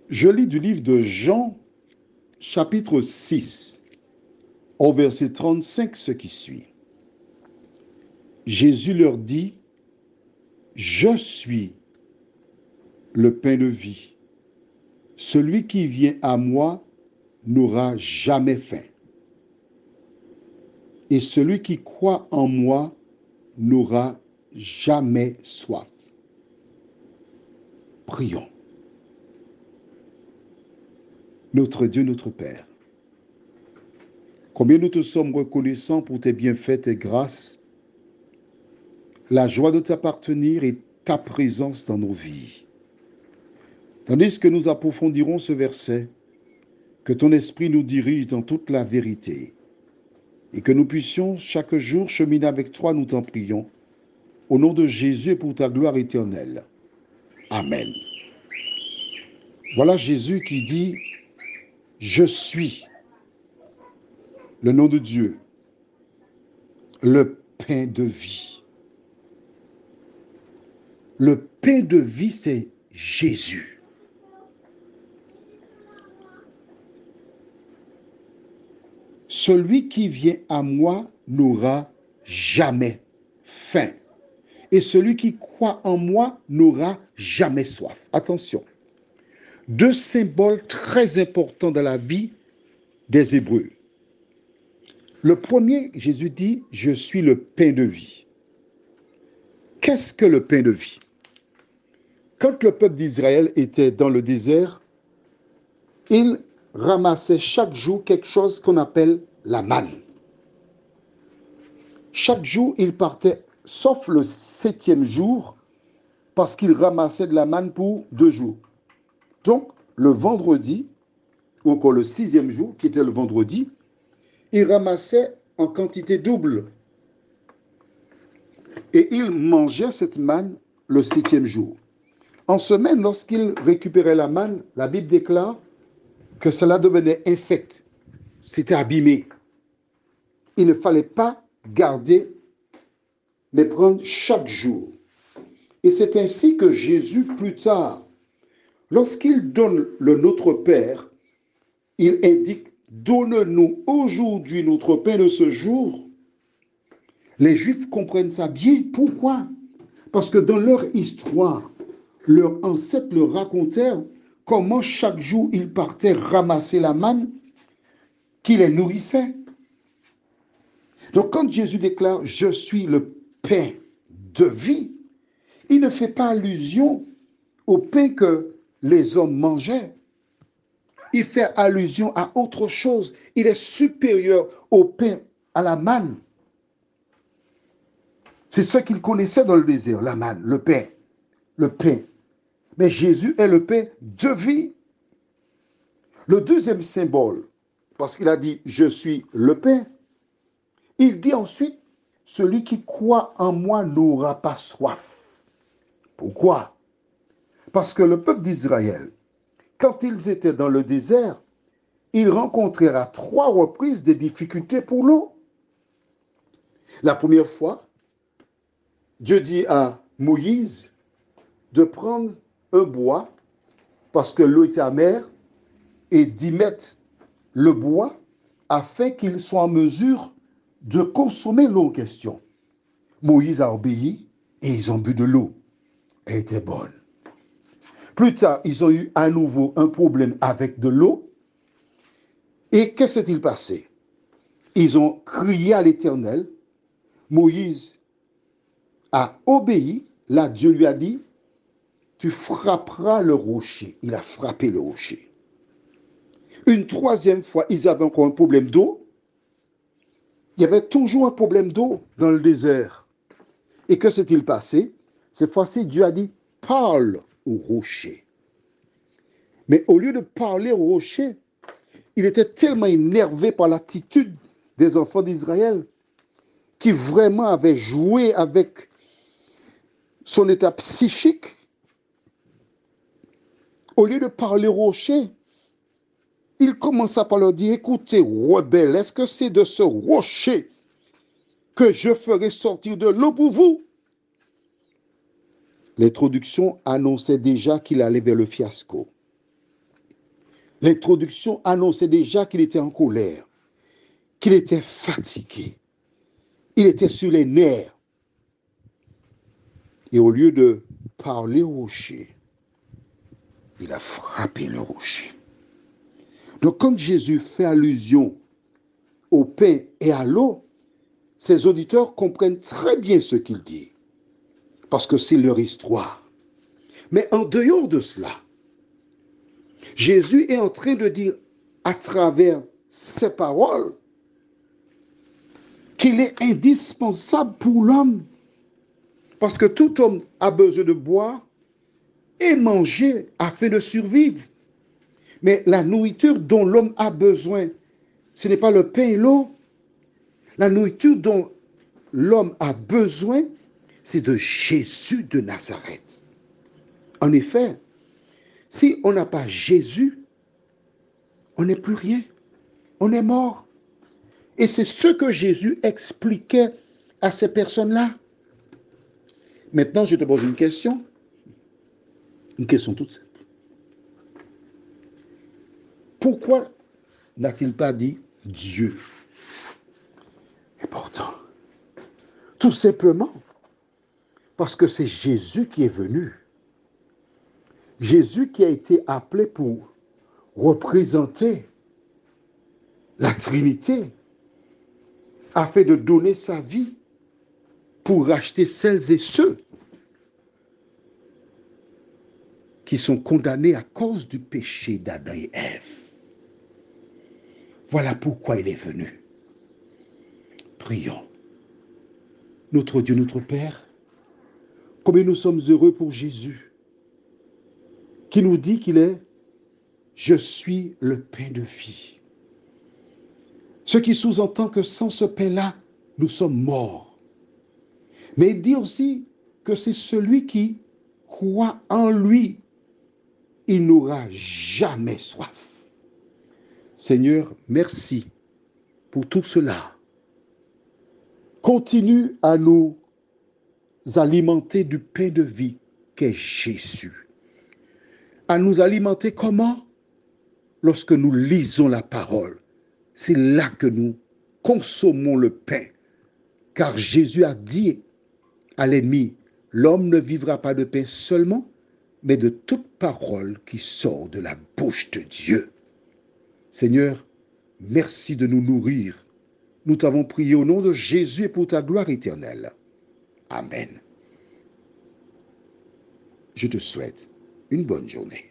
Je lis du livre de Jean, chapitre 6, au verset 35, ce qui suit. Jésus leur dit, je suis le pain de vie. Celui qui vient à moi n'aura jamais faim. Et celui qui croit en moi n'aura jamais soif. Prions. Notre Dieu, notre Père, combien nous te sommes reconnaissants pour tes bienfaits, tes grâces, la joie de t'appartenir et ta présence dans nos vies. Tandis que nous approfondirons ce verset, que ton esprit nous dirige dans toute la vérité et que nous puissions chaque jour cheminer avec toi, nous t'en prions, au nom de Jésus et pour ta gloire éternelle. Amen. Voilà Jésus qui dit, je suis le nom de Dieu, le pain de vie. Le pain de vie, c'est Jésus. Celui qui vient à moi n'aura jamais faim. Et celui qui croit en moi n'aura jamais soif. Attention, deux symboles très importants dans la vie des Hébreux. Le premier, Jésus dit, je suis le pain de vie. Qu'est-ce que le pain de vie? Quand le peuple d'Israël était dans le désert, il ramassait chaque jour quelque chose qu'on appelle la manne. Chaque jour, il partait, sauf le 7e jour, parce qu'il ramassait de la manne pour 2 jours. Donc, le vendredi, ou encore le 6e jour, qui était le vendredi, il ramassait en quantité double. Et il mangeait cette manne le 7e jour. En semaine, lorsqu'il récupérait la manne, la Bible déclare que cela devenait infect. C'était abîmé. Il ne fallait pas garder, mais prendre chaque jour. Et c'est ainsi que Jésus, plus tard, lorsqu'il donne le Notre Père, il indique, donne-nous aujourd'hui notre pain de ce jour. Les Juifs comprennent ça bien. Pourquoi? Parce que dans leur histoire, leurs ancêtres leur racontèrent comment chaque jour ils partaient ramasser la manne qui les nourrissait. Donc quand Jésus déclare « Je suis le pain de vie », il ne fait pas allusion au pain que les hommes mangeaient. Il fait allusion à autre chose. Il est supérieur au pain, à la manne. C'est ce qu'ils connaissaient dans le désert, la manne, le pain. Le pain. Mais Jésus est le pain de vie. Le deuxième symbole, parce qu'il a dit « Je suis le pain », il dit ensuite « Celui qui croit en moi n'aura pas soif ». Pourquoi? Parce que le peuple d'Israël, quand ils étaient dans le désert, ils rencontrèrent à 3 reprises des difficultés pour l'eau. La première fois, Dieu dit à Moïse de prendre un bois, parce que l'eau était amère, et d'y mettre le bois afin qu'il soit en mesure de consommer l'eau en question. Moïse a obéi et ils ont bu de l'eau. Elle était bonne. Plus tard, ils ont eu à nouveau un problème avec de l'eau. Et qu'est-ce qui s'est passé? Ils ont crié à l'Éternel. Moïse a obéi. Là, Dieu lui a dit, tu frapperas le rocher. Il a frappé le rocher. Une troisième fois, ils avaient encore un problème d'eau. Il y avait toujours un problème d'eau dans le désert. Et que s'est-il passé? Cette fois-ci, Dieu a dit, parle au rocher. Mais au lieu de parler au rocher, il était tellement énervé par l'attitude des enfants d'Israël qui vraiment avaient joué avec son état psychique. Au lieu de parler au rocher, il commença par leur dire, écoutez, rebelles, est-ce que c'est de ce rocher que je ferai sortir de l'eau pour vous? L'introduction annonçait déjà qu'il allait vers le fiasco. L'introduction annonçait déjà qu'il était en colère, qu'il était fatigué, il était sur les nerfs. Et au lieu de parler au rocher, il a frappé le rocher. Donc quand Jésus fait allusion au pain et à l'eau, ses auditeurs comprennent très bien ce qu'il dit, parce que c'est leur histoire. Mais en dehors de cela, Jésus est en train de dire à travers ses paroles qu'il est indispensable pour l'homme. Parce que tout homme a besoin de boire et manger afin de survivre. Mais la nourriture dont l'homme a besoin, ce n'est pas le pain et l'eau. La nourriture dont l'homme a besoin, c'est de Jésus de Nazareth. En effet, si on n'a pas Jésus, on n'est plus rien. On est mort. Et c'est ce que Jésus expliquait à ces personnes-là. Maintenant, je te pose une question toute simple. Pourquoi n'a-t-il pas dit Dieu? Et pourtant, tout simplement parce que c'est Jésus qui est venu. Jésus qui a été appelé pour représenter la Trinité afin de donner sa vie pour racheter celles et ceux qui sont condamnés à cause du péché d'Adam et Ève. Voilà pourquoi il est venu. Prions. Notre Dieu, notre Père, combien nous sommes heureux pour Jésus, qui nous dit qu'il est « Je suis le pain de vie ». Ce qui sous-entend que sans ce pain-là, nous sommes morts. Mais il dit aussi que c'est celui qui croit en lui, il n'aura jamais soif. Seigneur, merci pour tout cela. Continue à nous alimenter du pain de vie qu'est Jésus. À nous alimenter comment? Lorsque nous lisons la parole. C'est là que nous consommons le pain. Car Jésus a dit à l'ennemi, l'homme ne vivra pas de pain seulement, mais de toute parole qui sort de la bouche de Dieu. Seigneur, merci de nous nourrir. Nous t'avons prié au nom de Jésus et pour ta gloire éternelle. Amen. Je te souhaite une bonne journée.